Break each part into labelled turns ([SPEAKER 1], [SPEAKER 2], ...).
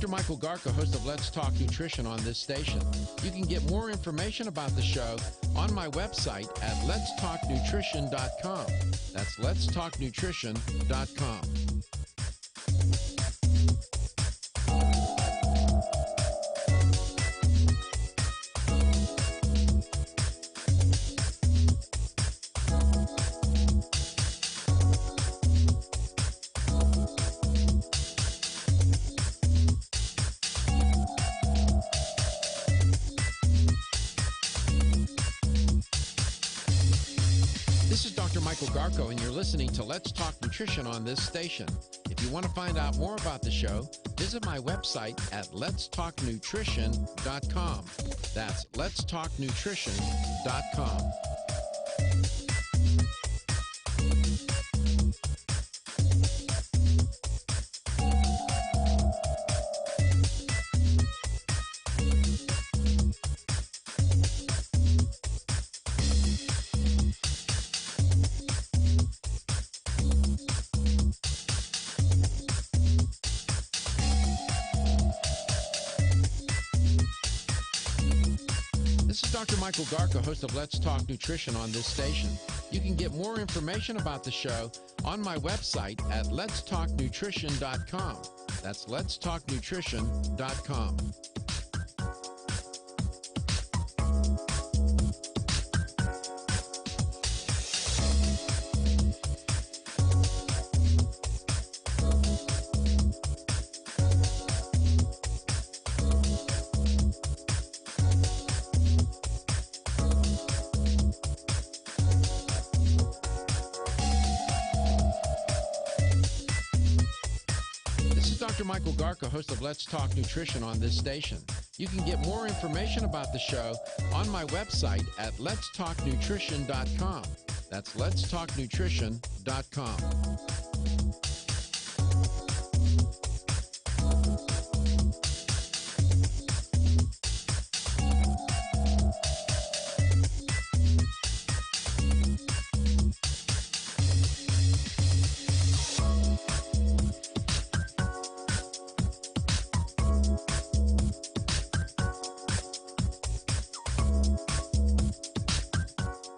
[SPEAKER 1] Dr. Michael Garko, host of Let's Talk Nutrition on this station. You can get more information about the show on my website at letstalknutrition.com. That's letstalknutrition.com. This is Dr. Michael Garko, and you're listening to Let's Talk Nutrition on this station. If you want to find out more about the show, visit my website at letstalknutrition.com. That's letstalknutrition.com. This is Dr. Michael Garko, host of Let's Talk Nutrition on this station. You can get more information about the show on my website at letstalknutrition.com. That's letstalknutrition.com. This is Dr. Michael Garko, host of Let's Talk Nutrition on this station. You can get more information about the show on my website at letstalknutrition.com. That's letstalknutrition.com.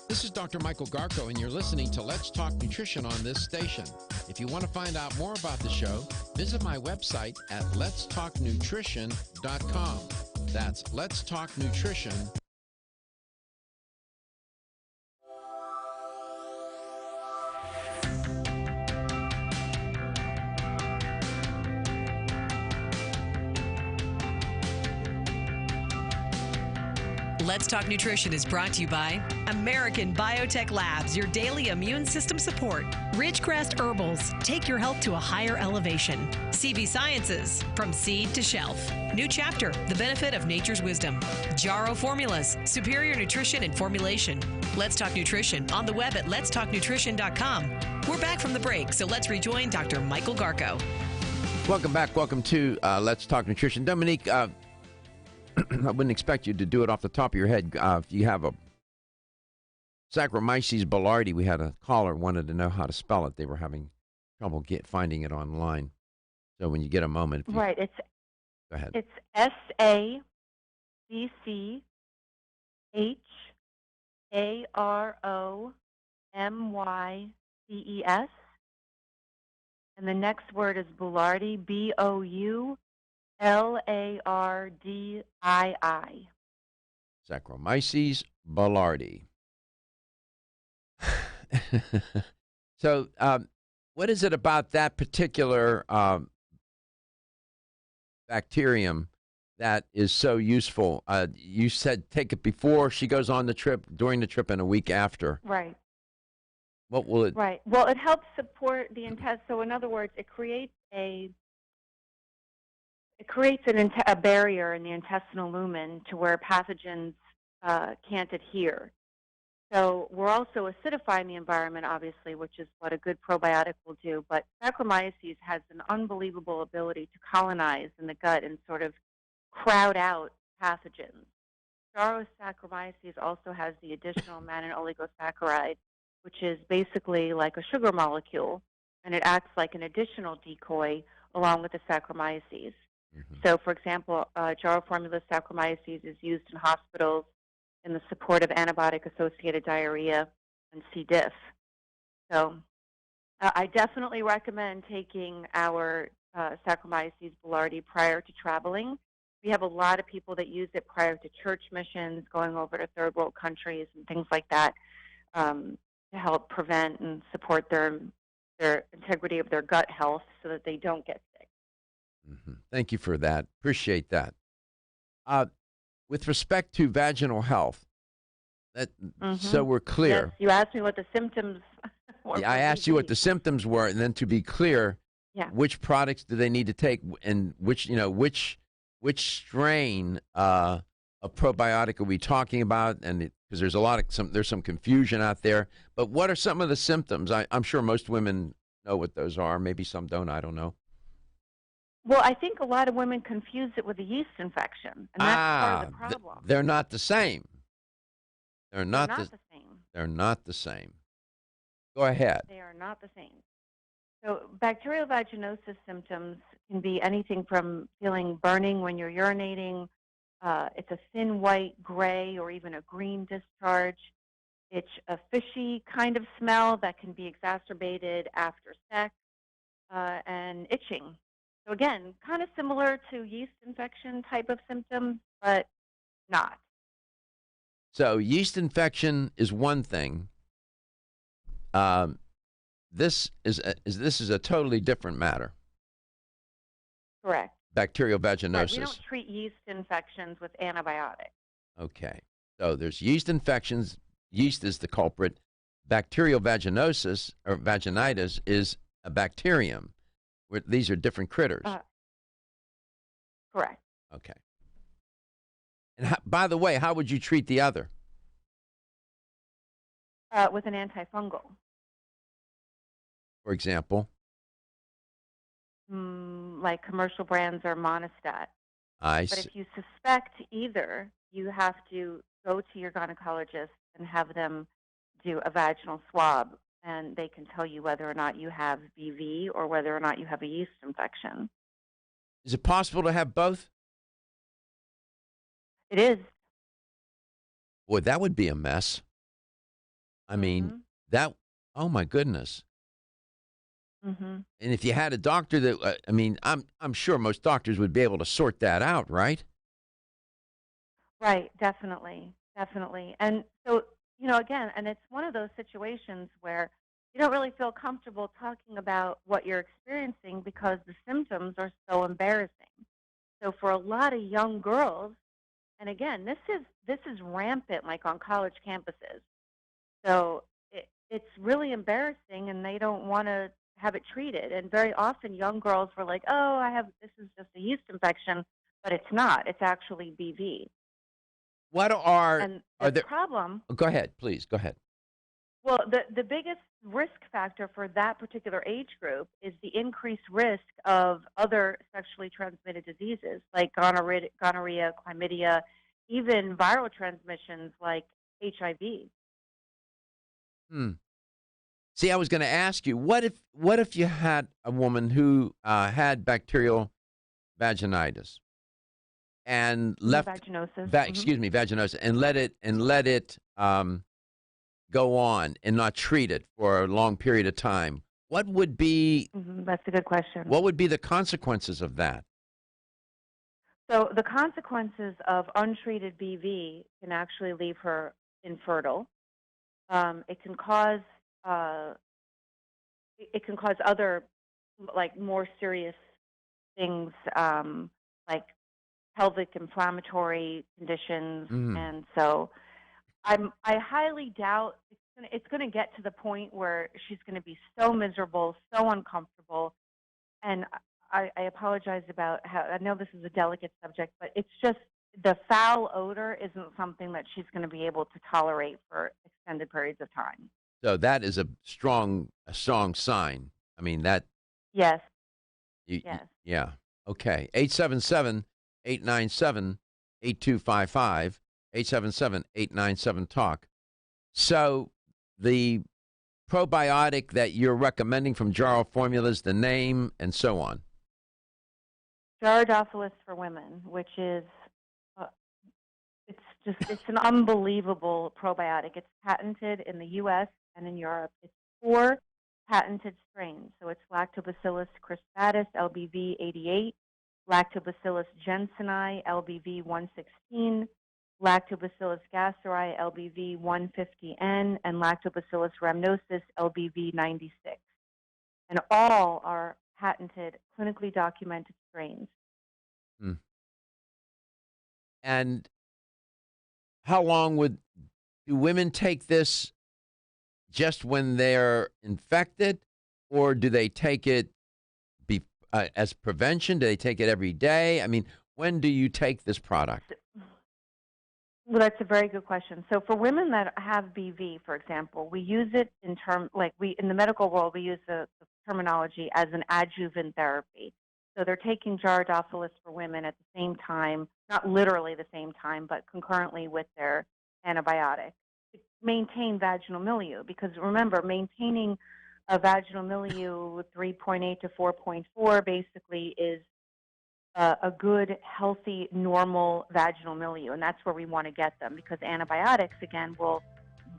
[SPEAKER 1] This is Dr. Michael Garko, and you're listening to Let's Talk Nutrition on this station. If you want to find out more about the show, visit my website at letstalknutrition.com. That's letstalknutrition.com.
[SPEAKER 2] Let's Talk Nutrition is brought to you by American Biotech Labs, your daily immune system support. Ridgecrest Herbals, take your health to a higher elevation. CV Sciences, from seed to shelf. New chapter, the benefit of nature's wisdom. Jarrow Formulas, superior nutrition and formulation. Let's Talk Nutrition on the web at letstalknutrition.com. We're back from the break, so let's rejoin Dr. Michael Garko.
[SPEAKER 1] Welcome back. Welcome to Let's Talk Nutrition. Dominique, I wouldn't expect you to do it off the top of your head. If you have a Saccharomyces boulardii, we had a caller wanted to know how to spell it. They were having trouble finding it online. So when you get a moment,
[SPEAKER 3] Right.
[SPEAKER 1] go ahead.
[SPEAKER 3] It's Saccharomyces. And the next word is Boulardii, Boulardii.
[SPEAKER 1] Saccharomyces boulardii. So what is it about that particular bacterium that is so useful? You said take it before she goes on the trip, during the trip, and a week after.
[SPEAKER 3] Right.
[SPEAKER 1] What will it?
[SPEAKER 3] Right. Well, it helps support the intestine. So in other words, it creates a barrier in the intestinal lumen to where pathogens can't adhere. So we're also acidifying the environment, obviously, which is what a good probiotic will do. But Saccharomyces has an unbelievable ability to colonize in the gut and sort of crowd out pathogens. Saccharomyces also has the additional mannose oligosaccharide, which is basically like a sugar molecule, and it acts like an additional decoy along with the Saccharomyces. So, for example, Jarrow formula Saccharomyces is used in hospitals in the support of antibiotic-associated diarrhea and C. diff. So I definitely recommend taking our Saccharomyces boulardii prior to traveling. We have a lot of people that use it prior to church missions, going over to third world countries and things like that, to help prevent and support their integrity of their gut health so that they don't get sick.
[SPEAKER 1] Thank you for that. Appreciate that. With respect to vaginal health, so we're clear.
[SPEAKER 3] Yes, you asked me what the symptoms were.
[SPEAKER 1] Yeah, I asked you what the symptoms were, and then to be clear, which products do they need to take, and which strain of probiotic are we talking about? And because there's some confusion out there. But what are some of the symptoms? I'm sure most women know what those are. Maybe some don't. I don't know.
[SPEAKER 3] Well, I think a lot of women confuse it with a yeast infection, and that's part of the problem.
[SPEAKER 1] They're not the same. They're not the
[SPEAKER 3] same.
[SPEAKER 1] They're not the same. Go ahead.
[SPEAKER 3] They are not the same. So bacterial vaginosis symptoms can be anything from feeling burning when you're urinating. It's a thin white, gray, or even a green discharge. It's a fishy kind of smell that can be exacerbated after sex, and itching. So again, kind of similar to yeast infection type of symptoms, but not.
[SPEAKER 1] So yeast infection is one thing. This is a totally different matter.
[SPEAKER 3] Correct.
[SPEAKER 1] Bacterial vaginosis.
[SPEAKER 3] Right. We don't treat yeast infections with antibiotics.
[SPEAKER 1] Okay. So there's yeast infections. Yeast is the culprit. Bacterial vaginosis or vaginitis is a bacterium. These are different critters.
[SPEAKER 3] Correct.
[SPEAKER 1] Okay. And by the way, how would you treat the other?
[SPEAKER 3] With an antifungal.
[SPEAKER 1] For example?
[SPEAKER 3] Like commercial brands or Monistat.
[SPEAKER 1] But
[SPEAKER 3] if you suspect either, you have to go to your gynecologist and have them do a vaginal swab, and they can tell you whether or not you have BV or whether or not you have a yeast infection.
[SPEAKER 1] Is it possible to have both?
[SPEAKER 3] It is.
[SPEAKER 1] Boy, that would be a mess. I mean, oh my goodness. And if you had a doctor that, I'm sure most doctors would be able to sort that out, right?
[SPEAKER 3] Right, definitely. And so, again, and it's one of those situations where you don't really feel comfortable talking about what you're experiencing because the symptoms are so embarrassing. So for a lot of young girls, and again, this is rampant, like on college campuses. So it's really embarrassing, and they don't want to have it treated. And very often, young girls were like, "Oh, this is just a yeast infection," but it's not. It's actually BV. Problem?
[SPEAKER 1] Go ahead, please. Go ahead.
[SPEAKER 3] Well, the biggest risk factor for that particular age group is the increased risk of other sexually transmitted diseases like gonorrhea, chlamydia, even viral transmissions like HIV.
[SPEAKER 1] See, I was going to ask you, what if you had a woman who had bacterial vaginitis and left
[SPEAKER 3] vaginosis,
[SPEAKER 1] excuse me, vaginosis, and let it go on and not treat it for a long period of time? What would be?
[SPEAKER 3] That's a good question.
[SPEAKER 1] What would be the consequences of that?
[SPEAKER 3] So the consequences of untreated BV can actually leave her infertile. It can cause other, like, more serious things, like pelvic inflammatory conditions, and so I highly doubt it's going to get to the point where she's going to be so miserable, so uncomfortable, and I apologize about how, I know this is a delicate subject, but it's just the foul odor isn't something that she's going to be able to tolerate for extended periods of time.
[SPEAKER 1] So that is a strong sign. I mean, that.
[SPEAKER 3] Yes.
[SPEAKER 1] Yes. Yeah. Okay. 877-897-8255. 877-897-TALK. So the probiotic that you're recommending from Jarrow Formulas, the name and so on.
[SPEAKER 3] Gyrodophilis for women, which is uh, it's an unbelievable probiotic. It's patented in the U.S. and in Europe. It's 4 patented strains. So it's Lactobacillus cristatus, LBV 88, Lactobacillus jenseni, LBV 116, Lactobacillus gasseri, LBV 150N, and Lactobacillus rhamnosus, LBV 96. And all are patented, clinically documented strains.
[SPEAKER 1] Hmm. And how long do women take this just when they're infected, or do they take it as prevention? Do they take it every day? I mean, when do you take this product?
[SPEAKER 3] Well, that's a very good question. So for women that have BV, for example, we use it in the medical world, we use the terminology as an adjuvant therapy. So they're taking Gyrodophilis for women at the same time, not literally the same time, but concurrently with their antibiotic to maintain vaginal milieu. Because remember, maintaining a vaginal milieu 3.8 to 4.4 basically is a good, healthy, normal vaginal milieu, and that's where we want to get them because antibiotics, again, will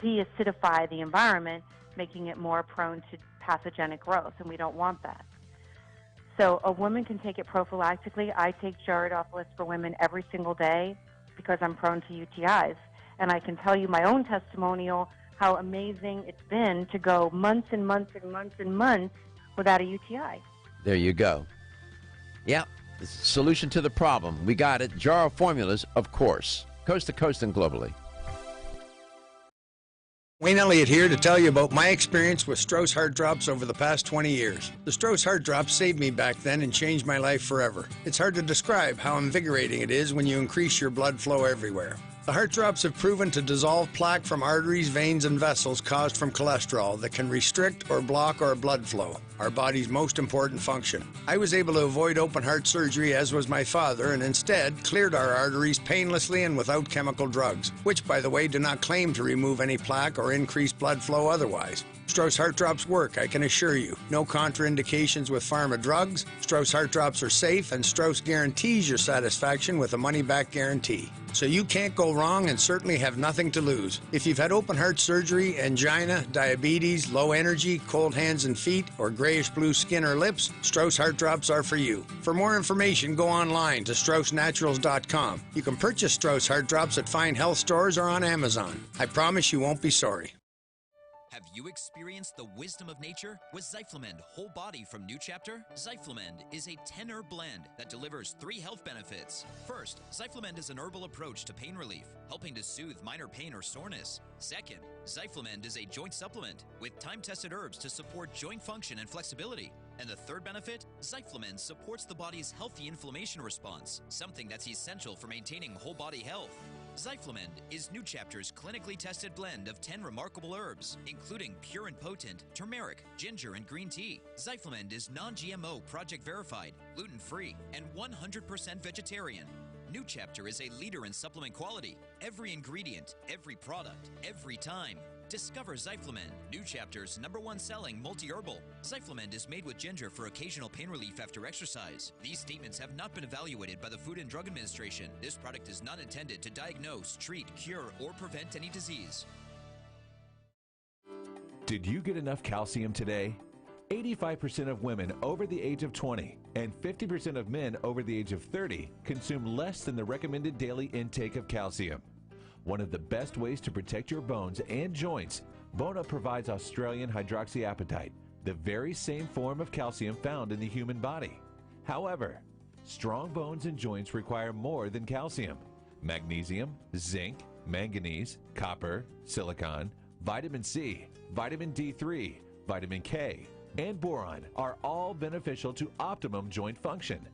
[SPEAKER 3] deacidify the environment, making it more prone to pathogenic growth, and we don't want that. So a woman can take it prophylactically. I take Gyrodophilis for women every single day because I'm prone to UTIs, and I can tell you my own testimonial how amazing it's been to go months and months and months and months without a UTI.
[SPEAKER 1] There you go. Yeah. The solution to the problem. We got it. Jar of Formulas, of course. Coast to coast and globally.
[SPEAKER 4] Wayne Elliott here to tell you about my experience with Strauss Heart Drops over the past 20 years. The Strauss Heart Drops saved me back then and changed my life forever. It's hard to describe how invigorating it is when you increase your blood flow everywhere. The heart drops have proven to dissolve plaque from arteries, veins, and vessels caused from cholesterol that can restrict or block our blood flow, our body's most important function. I was able to avoid open heart surgery, as was my father, and instead cleared our arteries painlessly and without chemical drugs, which, by the way, do not claim to remove any plaque or increase blood flow otherwise. Strauss Heart Drops work, I can assure you. No contraindications with pharma drugs. Strauss Heart Drops are safe, and Strauss guarantees your satisfaction with a money-back guarantee. So you can't go wrong and certainly have nothing to lose. If you've had open heart surgery, angina, diabetes, low energy, cold hands and feet, or grayish-blue skin or lips, Strauss Heart Drops are for you. For more information, go online to StraussNaturals.com. You can purchase Strauss Heart Drops at fine health stores or on Amazon. I promise you won't be sorry.
[SPEAKER 5] Have you experienced the wisdom of nature with Zyflamend Whole Body from New Chapter? Zyflamend is a 10-herb blend that delivers 3 health benefits. First, Zyflamend is an herbal approach to pain relief, helping to soothe minor pain or soreness. Second, Zyflamend is a joint supplement with time-tested herbs to support joint function and flexibility. And the third benefit, Zyflamend supports the body's healthy inflammation response, something that's essential for maintaining whole body health. Zyflamend is New Chapter's clinically tested blend of 10 remarkable herbs, including pure and potent turmeric, ginger, and green tea. Zyflamend is non-GMO, project verified, gluten-free, and 100% vegetarian. New Chapter is a leader in supplement quality. Every ingredient, every product, every time. Discover Zyflamend, New Chapter's #1 selling multi-herbal. Zyflamend is made with ginger for occasional pain relief after exercise. These statements have not been evaluated by the Food and Drug Administration. This product is not intended to diagnose, treat, cure, or prevent any disease.
[SPEAKER 6] Did you get enough calcium today? 85% of women over the age of 20 and 50% of men over the age of 30 consume less than the recommended daily intake of calcium. One of the best ways to protect your bones and joints, Bone-Up provides Australian hydroxyapatite, the very same form of calcium found in the human body. However, strong bones and joints require more than calcium. Magnesium, zinc, manganese, copper, silicon, vitamin C, vitamin D3, vitamin K, and boron are all beneficial to optimum joint function.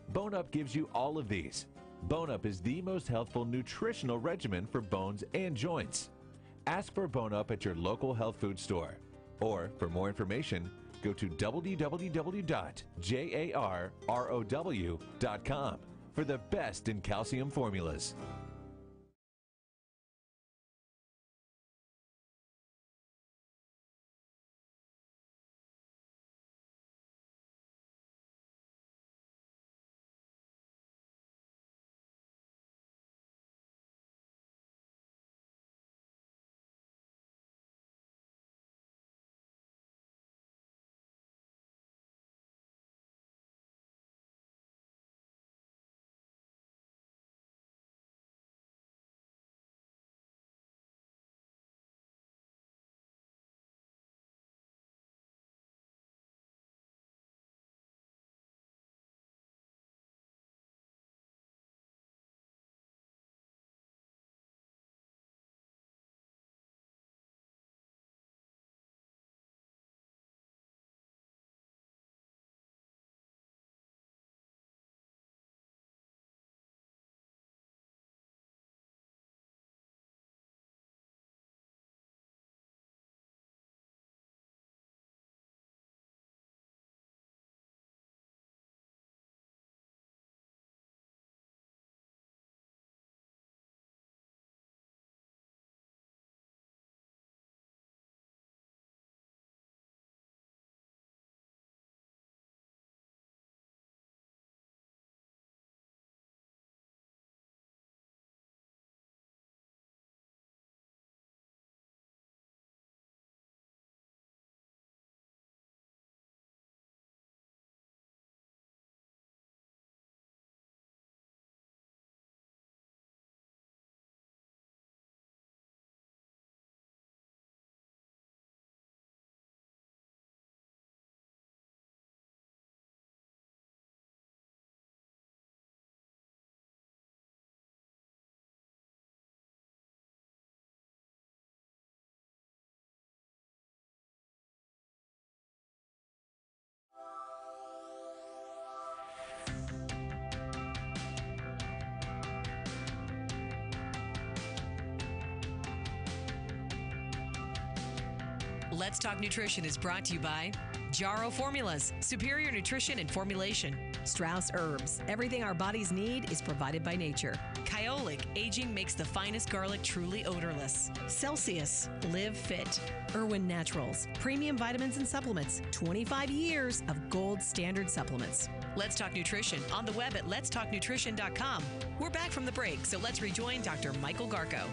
[SPEAKER 6] Bone-Up gives you all of these. Bone-Up is the most healthful nutritional regimen for bones and joints. Ask for Bone-Up at your local health food store. Or, for more information, go to www.jarrow.com for the best in calcium formulas.
[SPEAKER 2] Let's Talk Nutrition is brought to you by Jarrow Formulas, superior nutrition and formulation. Strauss Herbs, everything our bodies need is provided by nature. Kyolic, aging makes the finest garlic truly odorless. Celsius, live fit. Irwin Naturals, premium vitamins and supplements. 25 years of gold standard supplements. Let's Talk Nutrition on the web at letstalknutrition.com. We're back from the break, so let's rejoin Dr. Michael Garko.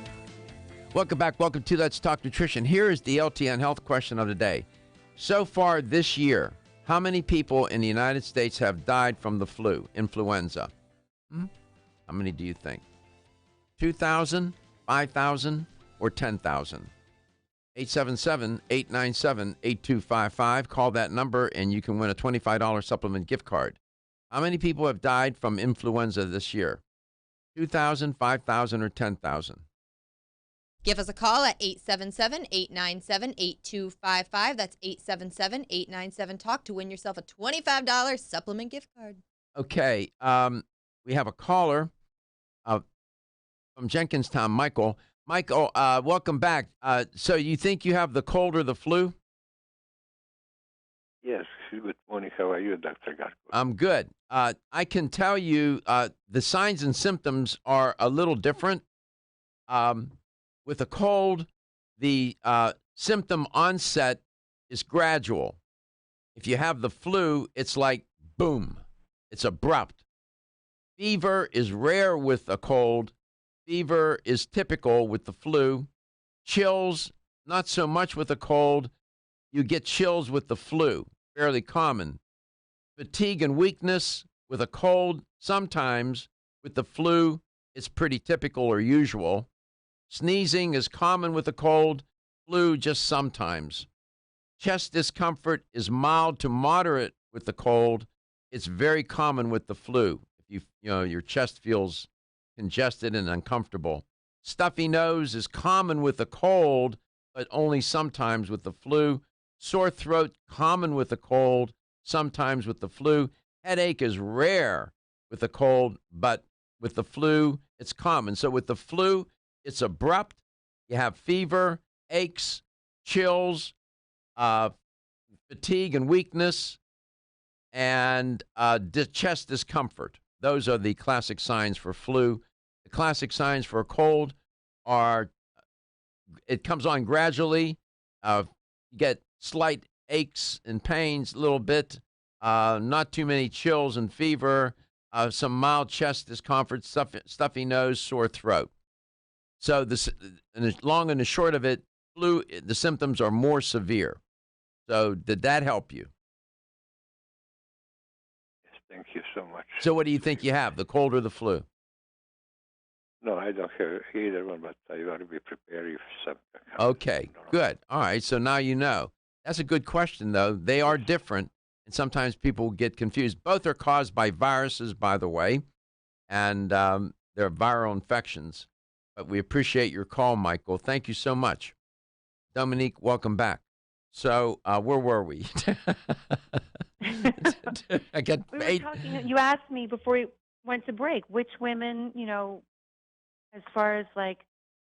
[SPEAKER 1] Welcome back. Welcome to Let's Talk Nutrition. Here is the LTN health question of the day. So far this year, how many people in the United States have died from the flu, influenza? How many do you think? 2,000, 5,000, or 10,000? 877-897-8255. Call that number and you can win a $25 supplement gift card. How many people have died from influenza this year? 2,000, 5,000, or 10,000?
[SPEAKER 7] Give us a call at 877-897-8255. That's 877-897-TALK to win yourself a $25 supplement gift card.
[SPEAKER 1] Okay. We have a caller from Jenkinstown, Michael. Michael, welcome back. So you think you have the cold or the flu?
[SPEAKER 8] Yes. Good morning. How are you, Dr. Garko?
[SPEAKER 1] I'm good. I can tell you the signs and symptoms are a little different. With a cold, the symptom onset is gradual. If you have the flu, it's like boom. It's abrupt. Fever is rare with a cold. Fever is typical with the flu. Chills, not so much with a cold. You get chills with the flu, fairly common. Fatigue and weakness with a cold, sometimes. With the flu, it's pretty typical or usual. Sneezing is common with a cold, flu just sometimes. Chest discomfort is mild to moderate with the cold. It's very common with the flu. If your chest feels congested and uncomfortable. Stuffy nose is common with the cold, but only sometimes with the flu. Sore throat, common with the cold, sometimes with the flu. Headache is rare with the cold, but with the flu, it's common. So with the flu, it's abrupt. You have fever, aches, chills, fatigue and weakness, and chest discomfort. Those are the classic signs for flu. The classic signs for a cold are it comes on gradually. You get slight aches and pains a little bit, not too many chills and fever, some mild chest discomfort, stuffy nose, sore throat. So and the long and the short of it, flu, the symptoms are more severe. So did that help you?
[SPEAKER 8] Yes, thank you so much.
[SPEAKER 1] So what do you think you have, the cold or the flu?
[SPEAKER 8] No, I don't have either one, but I want to be prepared if something happens.
[SPEAKER 1] Okay, good. All right, so now you know. That's a good question, though. They are different, and sometimes people get confused. Both are caused by viruses, by the way, and they're viral infections. But we appreciate your call, Michael. Thank you so much. Dominique, welcome back. So where were we? I get
[SPEAKER 3] we were talking, you asked me before we went to break, which women, as far as like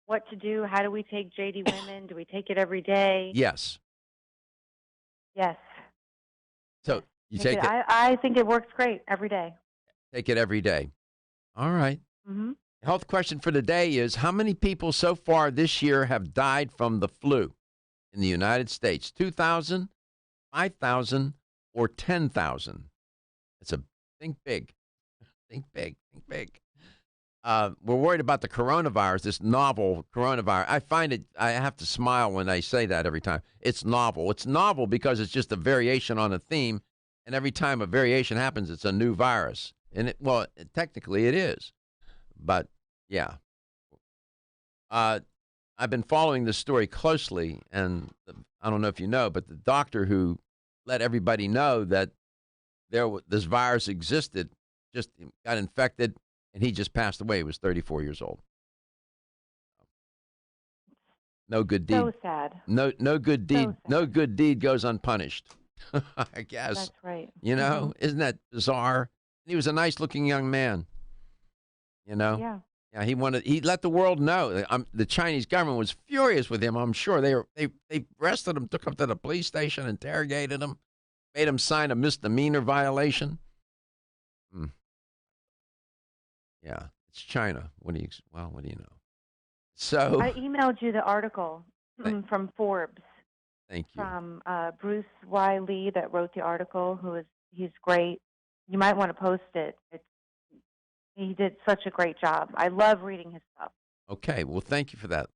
[SPEAKER 3] what to do, how do we take JD women? Do we take it every day?
[SPEAKER 1] Yes.
[SPEAKER 3] Yes.
[SPEAKER 1] So you take it.
[SPEAKER 3] I think it works great every day.
[SPEAKER 1] Take it every day. All right.
[SPEAKER 3] Mm-hmm.
[SPEAKER 1] Health question for the day is, how many people so far this year have died from the flu in the United States? 2,000, 5,000, or 10,000? Think big. Think big. Think big. We're worried about the coronavirus, this novel coronavirus. I have to smile when I say that every time. It's novel. It's novel because it's just a variation on a theme, and every time a variation happens, it's a new virus. And technically it is. But, yeah. I've been following this story closely, and I don't know if you know, but the doctor who let everybody know that this virus existed just got infected, and he just passed away. He was 34 years old. No good deed.
[SPEAKER 3] So sad.
[SPEAKER 1] No good deed.
[SPEAKER 3] So sad.
[SPEAKER 1] No good deed goes unpunished. I guess.
[SPEAKER 3] That's right.
[SPEAKER 1] Isn't that bizarre? He was a nice-looking young man.
[SPEAKER 3] Yeah.
[SPEAKER 1] Yeah, he let the world know. The Chinese government was furious with him. I'm sure they arrested him, took him to the police station, interrogated him, made him sign a misdemeanor violation. Yeah, it's China. What do you know? So
[SPEAKER 3] I emailed you the article from Forbes.
[SPEAKER 1] Thank you.
[SPEAKER 3] From Bruce Y. Lee that wrote the article. He's great. You might want to post it. He did such a great job. I love reading his stuff.
[SPEAKER 1] Okay, well, thank you for that.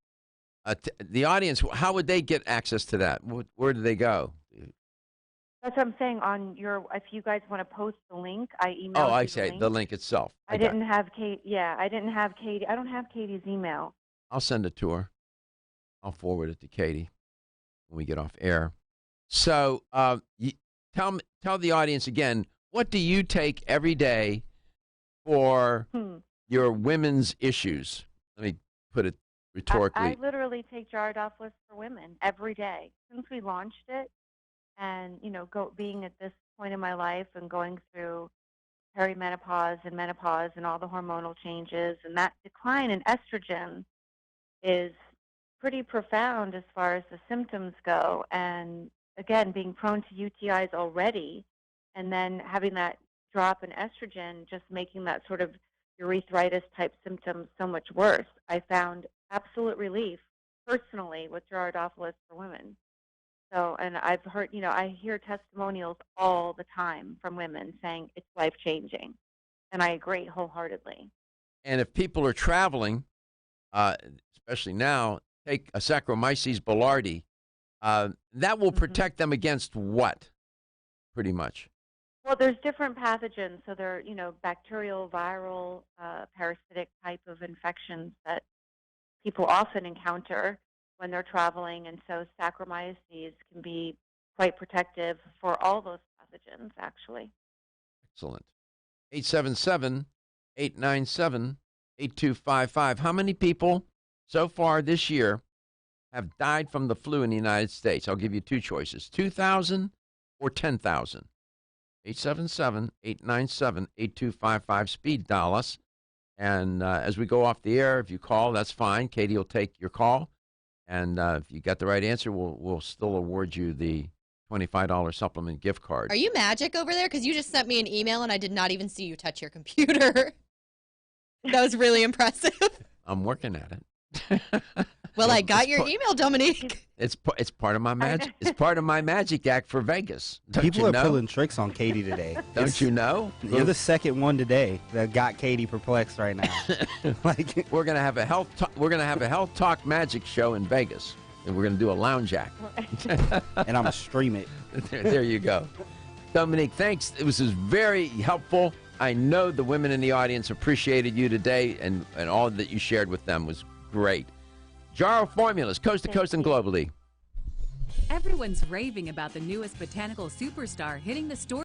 [SPEAKER 1] The audience, how would they get access to that? Where do they go?
[SPEAKER 3] That's what I'm saying. If you guys want to post the link, I emailed.
[SPEAKER 1] Oh, I
[SPEAKER 3] you
[SPEAKER 1] say
[SPEAKER 3] the
[SPEAKER 1] the link itself.
[SPEAKER 3] I didn't have Kate. Yeah, I didn't have Katie. I don't have Katie's email.
[SPEAKER 1] I'll send it to her. I'll forward it to Katie when we get off air. So, tell the audience again. What do you take every day for your women's issues? Let me put it rhetorically.
[SPEAKER 3] I literally take Jared-Off-List for Women every day since we launched it, and being at this point in my life and going through perimenopause and menopause and all the hormonal changes, and that decline in estrogen is pretty profound as far as the symptoms go. And again, being prone to UTIs already, and then having that drop in estrogen, just making that sort of urethritis type symptoms so much worse. I found absolute relief personally with Jared-Off-List for Women. So, and I've heard, I hear testimonials all the time from women saying it's life-changing. And I agree wholeheartedly.
[SPEAKER 1] And if people are traveling, especially now, take a Saccharomyces boulardii. That will protect them against what, pretty much?
[SPEAKER 3] Well, there's different pathogens. So there are, bacterial, viral, parasitic type of infections that people often encounter when they're traveling. And so Saccharomyces can be quite protective for all those pathogens, actually.
[SPEAKER 1] Excellent. 877-897-8255. How many people so far this year have died from the flu in the United States? I'll give you two choices, 2,000 or 10,000. 877-897-8255. Speed dial us. And as we go off the air, if you call, that's fine. Katie will take your call. And if you got the right answer, we'll still award you the $25 supplement gift card.
[SPEAKER 7] Are you magic over there? Because you just sent me an email and I did not even see you touch your computer. That was really impressive.
[SPEAKER 1] I'm working at it.
[SPEAKER 7] Well, I got your email, Dominique.
[SPEAKER 1] It's part of my magic. It's part of my magic act for Vegas.
[SPEAKER 9] People are pulling tricks on Katie today.
[SPEAKER 1] Don't you know?
[SPEAKER 9] You're the second one today that got Katie perplexed right now.
[SPEAKER 1] We're gonna have a health talk magic show in Vegas, and we're gonna do a lounge act.
[SPEAKER 9] And I'm gonna stream it.
[SPEAKER 1] There you go, Dominique. Thanks. This was very helpful. I know the women in the audience appreciated you today, and all that you shared with them was great. Jarrow Formulas, coast to coast and globally.
[SPEAKER 10] Everyone's raving about the newest botanical superstar hitting the store.